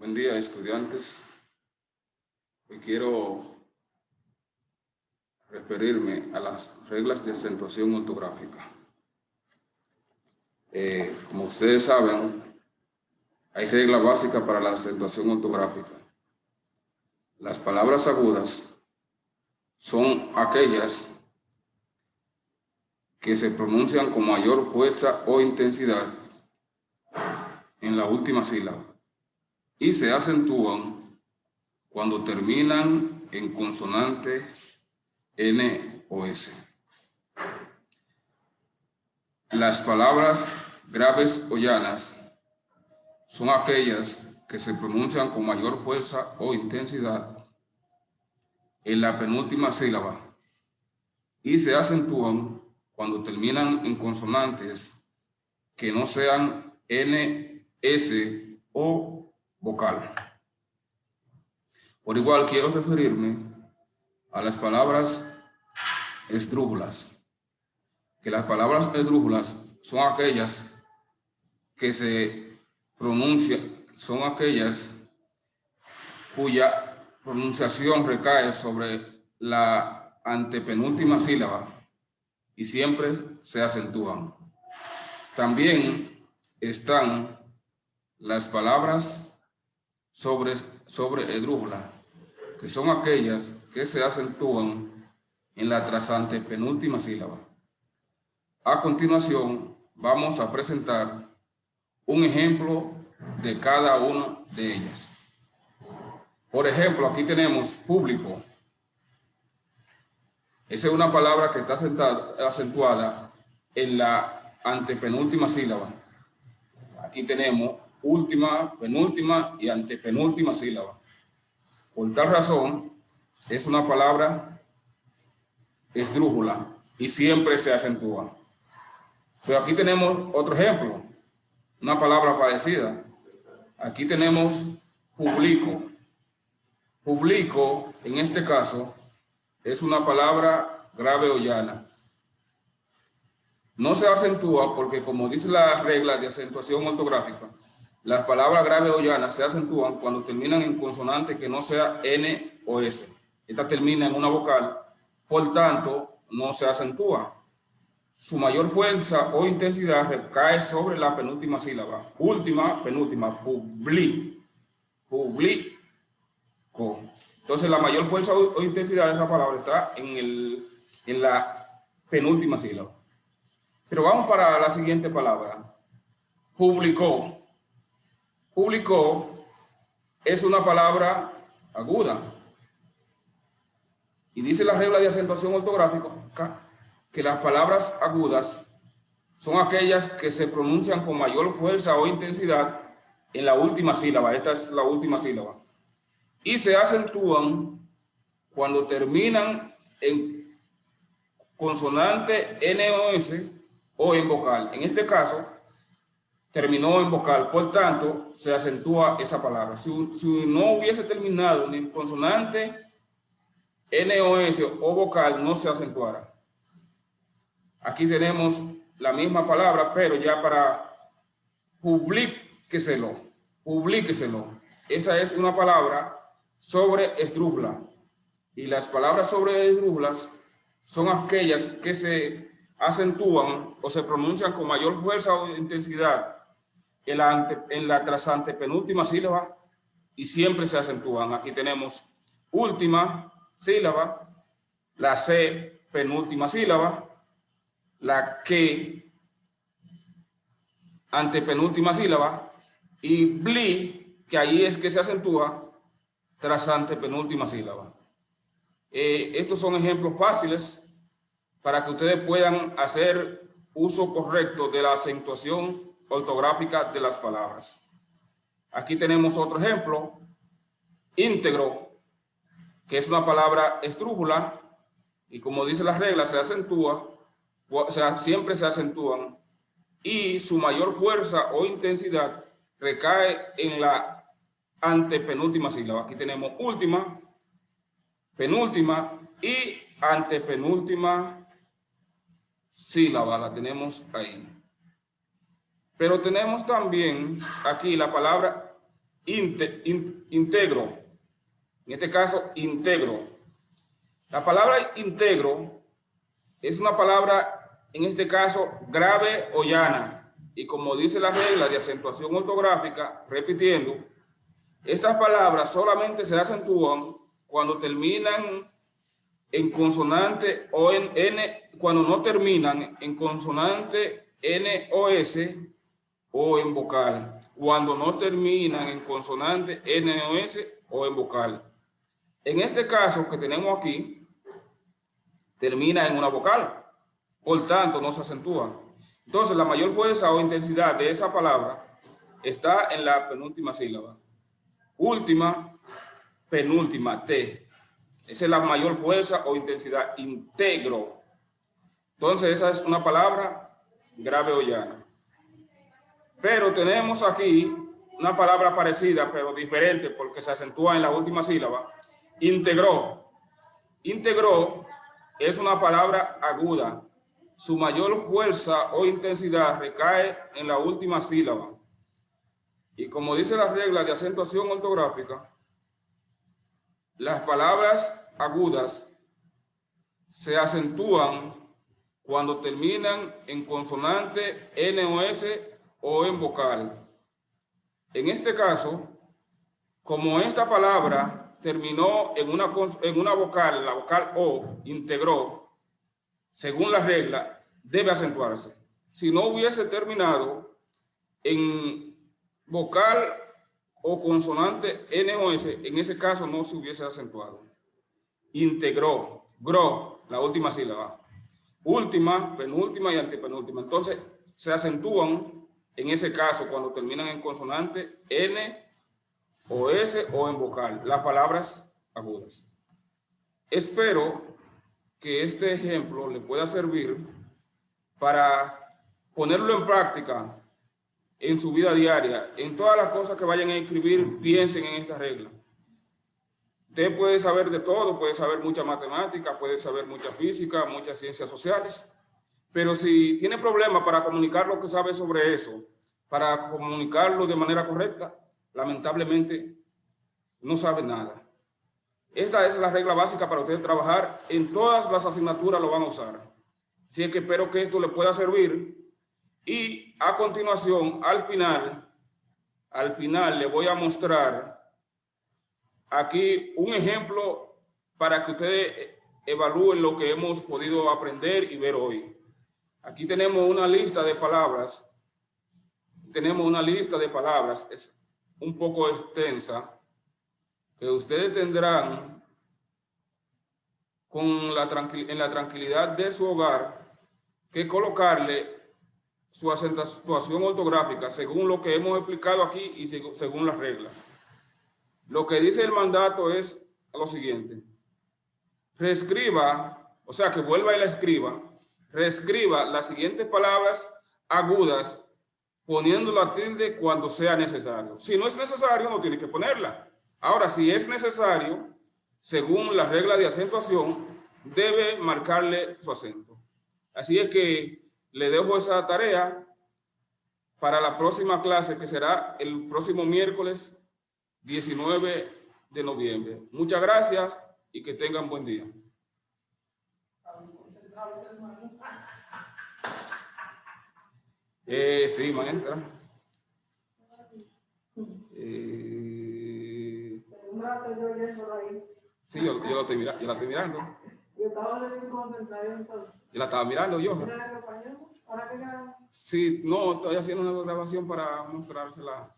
Buen día, estudiantes. Hoy quiero referirme a las reglas de acentuación ortográfica. Como ustedes saben, hay reglas básicas para la acentuación ortográfica. Las palabras agudas son aquellas que se pronuncian con mayor fuerza o intensidad en la última sílaba y se acentúan cuando terminan en consonante N o S. Las palabras graves o llanas son aquellas que se pronuncian con mayor fuerza o intensidad en la penúltima sílaba y se acentúan cuando terminan en consonantes que no sean N, S o vocal. Por igual quiero referirme a las palabras esdrújulas, que las palabras esdrújulas son aquellas que se pronuncian, son aquellas cuya pronunciación recae sobre la antepenúltima sílaba y siempre se acentúan. También están las palabras sobre esdrújula, que son aquellas que se acentúan en la trasantepenúltima sílaba. A continuación, vamos a presentar un ejemplo de cada una de ellas. Por ejemplo, aquí tenemos público. Esa es una palabra que está acentuada en la antepenúltima sílaba. Aquí tenemos última, penúltima y antepenúltima sílaba. Por tal razón, es una palabra esdrújula y siempre se acentúa. Pero aquí tenemos otro ejemplo, una palabra parecida. Aquí tenemos publico. Publico, en este caso, es una palabra grave o llana. No se acentúa porque, como dice la regla de acentuación ortográfica, las palabras graves o llanas se acentúan cuando terminan en consonante que no sea N o S. Esta termina en una vocal, por tanto, no se acentúa. Su mayor fuerza o intensidad recae sobre la penúltima sílaba. Última, penúltima, publico. Entonces, la mayor fuerza o intensidad de esa palabra está en la penúltima sílaba. Pero vamos para la siguiente palabra. Publicó. Publicó es una palabra aguda. Y dice la regla de acentuación ortográfica que las palabras agudas son aquellas que se pronuncian con mayor fuerza o intensidad en la última sílaba. Esta es la última sílaba. Y se acentúan cuando terminan en consonante N o S o en vocal. En este caso, terminó en vocal, por tanto, se acentúa esa palabra. Si no hubiese terminado ni en consonante N o S o vocal, no se acentuará. Aquí tenemos la misma palabra, pero ya para publíqueselo. Esa es una palabra sobre esdrújula. Y las palabras sobre esdrújulas son aquellas que se acentúan o se pronuncian con mayor fuerza o intensidad en la trasantepenúltima sílaba y siempre se acentúan. Aquí tenemos última sílaba, la C penúltima sílaba, la que antepenúltima sílaba y bli, que ahí es que se acentúa tras antepenúltima sílaba. Estos son ejemplos fáciles para que ustedes puedan hacer uso correcto de la acentuación ortográfica de las palabras. Aquí tenemos otro ejemplo, íntegro, que es una palabra esdrújula y como dice la regla, se acentúa, o sea, siempre se acentúan y su mayor fuerza o intensidad recae en la antepenúltima sílaba. Aquí tenemos última, penúltima y antepenúltima sílaba, la tenemos ahí. Pero tenemos también aquí la palabra integro. En este caso, integro. La palabra integro es una palabra, en este caso, grave o llana. Y como dice la regla de acentuación ortográfica, repitiendo, estas palabras solamente se acentúan cuando terminan en consonante o en N, cuando no terminan en consonante N o S o en vocal. Cuando no terminan en consonante N o S o en vocal. En este caso que tenemos aquí, termina en una vocal, por tanto no se acentúa. Entonces la mayor fuerza o intensidad de esa palabra está en la penúltima sílaba. Última, penúltima, T. Esa es la mayor fuerza o intensidad, integro. Entonces esa es una palabra grave o llana. Pero tenemos aquí una palabra parecida, pero diferente porque se acentúa en la última sílaba. Integró. Integró es una palabra aguda. Su mayor fuerza o intensidad recae en la última sílaba. Y como dice la regla de acentuación ortográfica, las palabras agudas se acentúan cuando terminan en consonante N o S o en vocal. En este caso, como esta palabra terminó en una vocal, la vocal O, integró, según la regla, debe acentuarse. Si no hubiese terminado en vocal o consonante N o S, en ese caso no se hubiese acentuado. Integró, gro, la última sílaba. Última, penúltima y antepenúltima. Entonces, se acentúan en ese caso cuando terminan en consonante N o S o en vocal, las palabras agudas. Espero que este ejemplo le pueda servir para ponerlo en práctica en su vida diaria. En todas las cosas que vayan a escribir, piensen en esta regla. Usted puede saber de todo, puede saber mucha matemática, puede saber mucha física, muchas ciencias sociales, pero si tiene problemas para comunicar lo que sabe sobre eso, para comunicarlo de manera correcta, lamentablemente no sabe nada. Esta es la regla básica para usted trabajar. En todas las asignaturas lo van a usar. Así que espero que esto le pueda servir. Y a continuación, al final le voy a mostrar aquí un ejemplo para que ustedes evalúen lo que hemos podido aprender y ver hoy. Aquí tenemos una lista de palabras. Es un poco extensa, que ustedes tendrán en la tranquilidad de su hogar que colocarle su acentuación ortográfica según lo que hemos explicado aquí y según las reglas. Lo que dice el mandato es lo siguiente: reescriba, o sea que vuelva y la escriba, reescriba las siguientes palabras agudas poniendo la tilde cuando sea necesario. Si no es necesario, no tiene que ponerla. Ahora, si es necesario, según la regla de acentuación, debe marcarle su acento. Así es que le dejo esa tarea para la próxima clase, que será el próximo miércoles 19 de noviembre. Muchas gracias y que tengan buen día. Sí, maestra. Sí, yo la estoy mirando. Yo estaba concentrado entonces. Yo la estaba mirando yo. ¿Para qué? Sí, no, estoy haciendo una grabación para mostrársela.